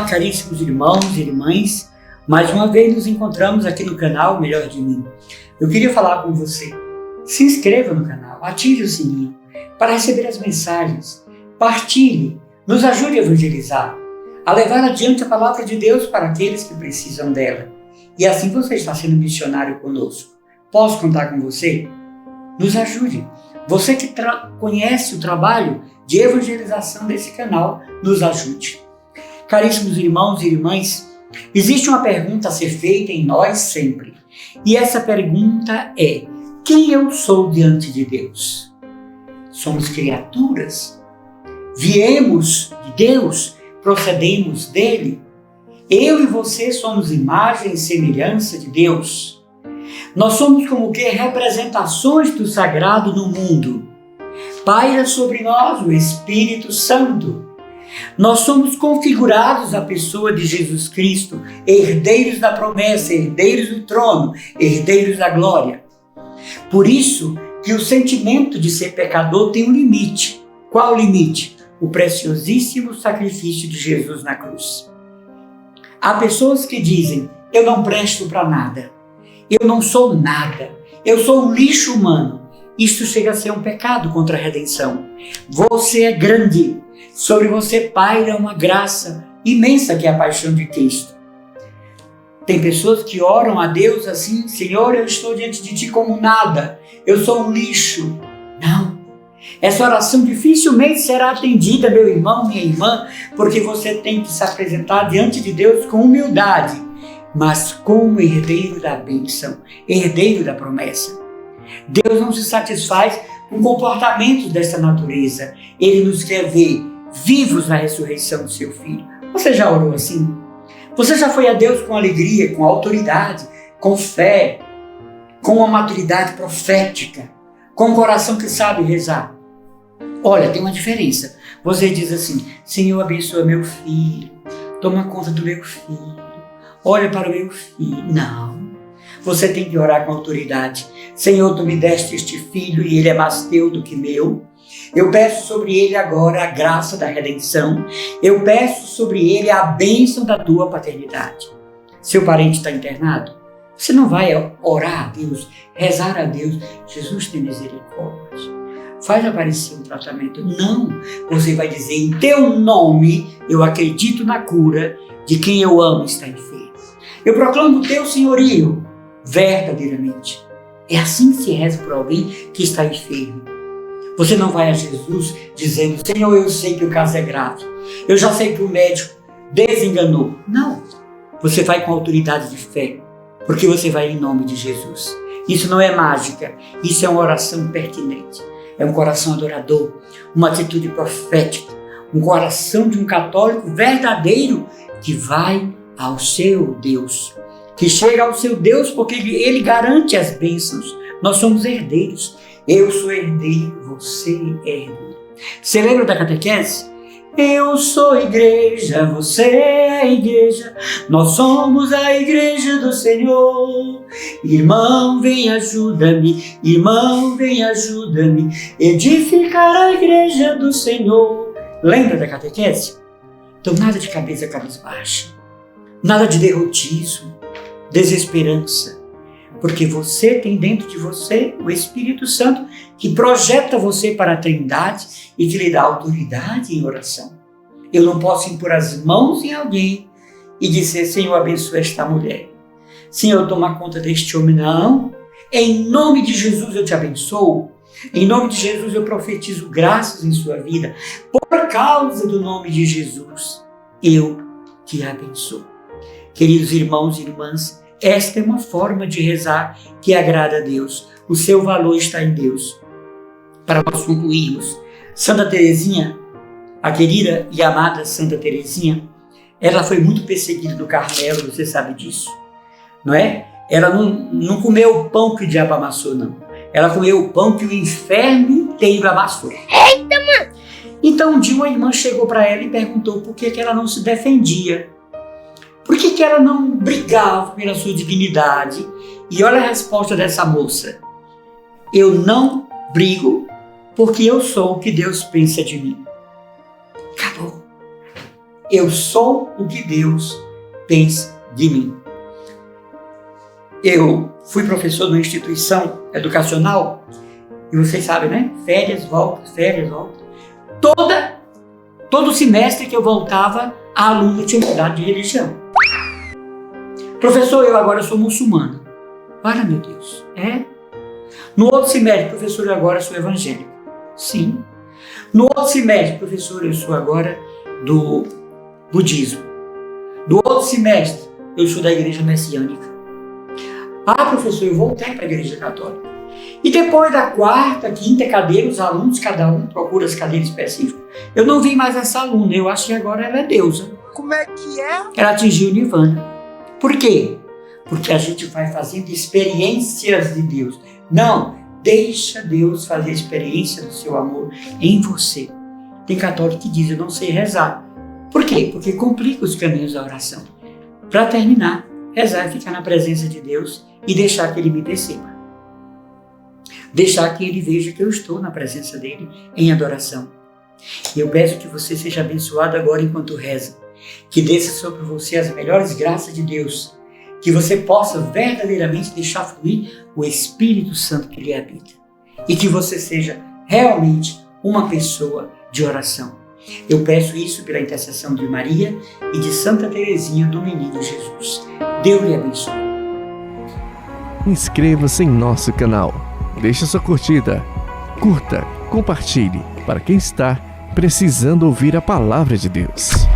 Olá, caríssimos irmãos e irmãs. Mais uma vez nos encontramos aqui no canal Melhor de Mim. Eu queria falar com você. Se inscreva no canal, ative o sininho para receber as mensagens. Partilhe, nos ajude a evangelizar, a levar adiante a palavra de Deus para aqueles que precisam dela. E assim você está sendo missionário conosco. Posso contar com você? Nos ajude. Você que conhece o trabalho de evangelização desse canal, nos ajude. Caríssimos irmãos e irmãs, existe uma pergunta a ser feita em nós sempre. E essa pergunta é: quem eu sou diante de Deus? Somos criaturas? Viemos de Deus? Procedemos dele? Eu e você somos imagem e semelhança de Deus. Nós somos como que representações do sagrado no mundo. Paira sobre nós o Espírito Santo. Nós somos configurados à pessoa de Jesus Cristo, herdeiros da promessa, herdeiros do trono, herdeiros da glória. Por isso que o sentimento de ser pecador tem um limite. Qual o limite? O preciosíssimo sacrifício de Jesus na cruz. Há pessoas que dizem: eu não presto para nada, eu não sou nada, eu sou um lixo humano. Isto chega a ser um pecado contra a redenção. Você é grande. Sobre você paira uma graça imensa que é a paixão de Cristo. Tem pessoas que oram a Deus assim: Senhor, eu estou diante de Ti como nada, eu sou um lixo. Não. Essa oração dificilmente será atendida, meu irmão, minha irmã, porque você tem que se apresentar diante de Deus com humildade, mas como herdeiro da bênção, herdeiro da promessa. Deus não se satisfaz com comportamentos dessa natureza. Ele nos quer ver vivos na ressurreição do seu Filho. Você já orou assim? Você já foi a Deus com alegria, com autoridade, com fé, com uma maturidade profética, com um coração que sabe rezar? Olha, tem uma diferença. Você diz assim: Senhor, abençoa meu filho, toma conta do meu filho, olha para o meu filho. Não. Você tem que orar com autoridade. Senhor, tu me deste este filho e ele é mais teu do que meu. Eu peço sobre ele agora a graça da redenção. Eu peço sobre ele a bênção da tua paternidade. Seu parente está internado? Você não vai orar a Deus, rezar a Deus: Jesus, tem misericórdia, faz aparecer um tratamento. Não, você vai dizer: em teu nome eu acredito na cura de quem eu amo está enfermo. Eu proclamo o teu senhorio verdadeiramente. É assim que se reza por alguém que está enfermo. Você não vai a Jesus dizendo: Senhor, eu sei que o caso é grave, eu já sei que o médico desenganou. Não. Você vai com autoridade de fé, porque você vai em nome de Jesus. Isso não é mágica, isso é uma oração pertinente. É um coração adorador, uma atitude profética, um coração de um católico verdadeiro que vai ao seu Deus, que chega ao seu Deus porque ele garante as bênçãos. Nós somos herdeiros. Eu sou herdeiro, você é herdeiro. Você lembra da catequese? Eu sou igreja, você é a igreja, nós somos a igreja do Senhor. Irmão, vem ajuda-me, irmão, vem ajuda-me, edificar a igreja do Senhor. Lembra da catequese? Então nada de cabeça baixa, nada de derrotismo, desesperança, porque você tem dentro de você o Espírito Santo que projeta você para a Trindade e que lhe dá autoridade em oração. Eu não posso impor as mãos em alguém e dizer: Senhor, abençoa esta mulher, Senhor, toma conta deste homem. Não. Em nome de Jesus eu te abençoo, em nome de Jesus eu profetizo graças em sua vida, por causa do nome de Jesus eu te abençoo. Queridos irmãos e irmãs, esta é uma forma de rezar que agrada a Deus. O seu valor está em Deus. Para nós concluirmos, Santa Teresinha, a querida e amada Santa Teresinha, ela foi muito perseguida no Carmelo, você sabe disso, não é? Ela não comeu o pão que o diabo amassou, não. Ela comeu o pão que o inferno inteiro amassou. Eita, mãe! Então um dia uma irmã chegou para ela e perguntou por que ela não se defendia. Por que ela não brigava pela sua dignidade? E olha a resposta dessa moça: eu não brigo porque eu sou o que Deus pensa de mim. Acabou. eu sou o que Deus pensa de mim. Eu fui professor numa instituição educacional, e vocês sabem, né? Férias, voltas. Todo semestre que eu voltava, a aluna tinha mudado de religião. Professor, eu agora sou muçulmano. Para, meu Deus. É? No outro semestre, professor, eu agora sou evangélico. Sim. No outro semestre, professor, eu sou agora do budismo. Do outro semestre, eu sou da igreja messiânica. Ah, professor, eu voltei para a igreja católica. E depois da quarta, quinta cadeira, os alunos, cada um procura as cadeiras específicas. Eu não vi mais essa aluna, eu acho que agora ela é deusa. Como é que é? Ela atingiu o Nirvana. Por quê? Porque a gente vai fazendo experiências de Deus. Não, deixa Deus fazer a experiência do seu amor em você. Tem católico que diz, eu não sei rezar. Por quê? Porque complica os caminhos da oração. Para terminar, rezar é ficar na presença de Deus e deixar que Ele me perceba. Deixar que Ele veja que eu estou na presença dEle em adoração. E eu peço que você seja abençoado agora enquanto reza. Que desça sobre você as melhores graças de Deus. Que você possa verdadeiramente deixar fluir o Espírito Santo que lhe habita. E que você seja realmente uma pessoa de oração. Eu peço isso pela intercessão de Maria e de Santa Teresinha do Menino Jesus. Deus lhe abençoe. Inscreva-se em nosso canal. Deixe sua curtida. Curta, compartilhe para quem está precisando ouvir a palavra de Deus.